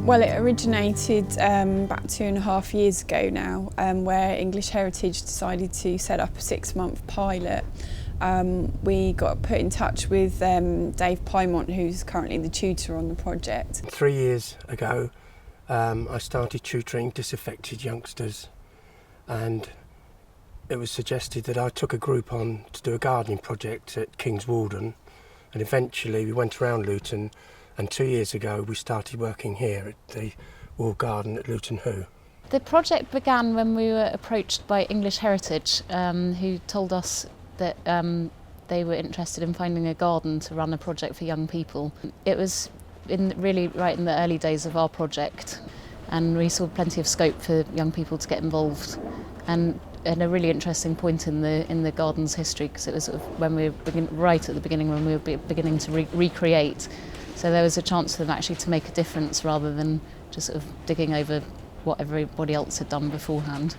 Well, it originated about 2.5 years ago now, where English Heritage decided to set up a 6-month pilot. We got put in touch with Dave Pymont, who's currently the tutor on the project. 3 years ago, I started tutoring disaffected youngsters, and it was suggested that I took a group on to do a gardening project at King's Walden, and eventually we went around Luton, and 2 years ago we started working here at the Walled Garden at Luton Hoo. The project began when we were approached by English Heritage, who told us that they were interested in finding a garden to run a project for young people. It was really right in the early days of our project, and we saw plenty of scope for young people to get involved, and a really interesting point in the garden's history, because it was sort of when we were right at the beginning, when we were beginning to recreate. So there was a chance for them actually to make a difference rather than just sort of digging over what everybody else had done beforehand.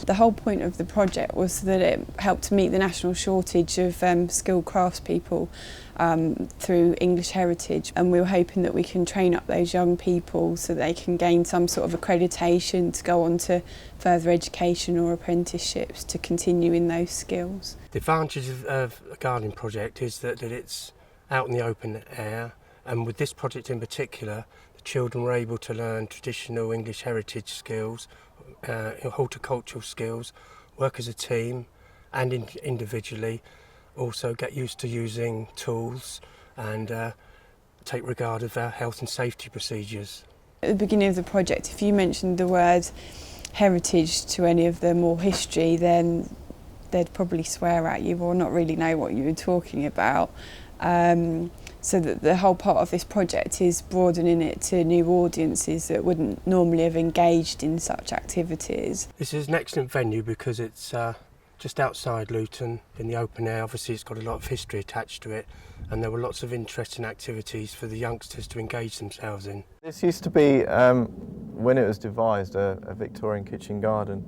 The whole point of the project was that it helped to meet the national shortage of skilled craftspeople through English Heritage, and we were hoping that we can train up those young people so they can gain some sort of accreditation to go on to further education or apprenticeships to continue in those skills. The advantage of a gardening project is that it's out in the open air, and with this project in particular, the children were able to learn traditional English heritage skills, horticultural skills, work as a team and individually, also get used to using tools and take regard of our health and safety procedures. At the beginning of the project, if you mentioned the word heritage to any of them or history, then they'd probably swear at you or not really know what you were talking about. So that the whole part of this project is broadening it to new audiences that wouldn't normally have engaged in such activities. This is an excellent venue because it's just outside Luton in the open air. Obviously it's got a lot of history attached to it, and there were lots of interesting activities for the youngsters to engage themselves in. This used to be, when it was devised, a Victorian kitchen garden,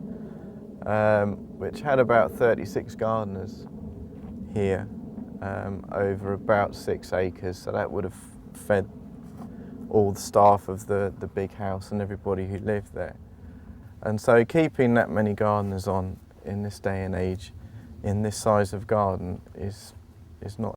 which had about 36 gardeners here. Over about 6 acres, so that would have fed all the staff of the big house and everybody who lived there. And so keeping that many gardeners on in this day and age, in this size of garden, is not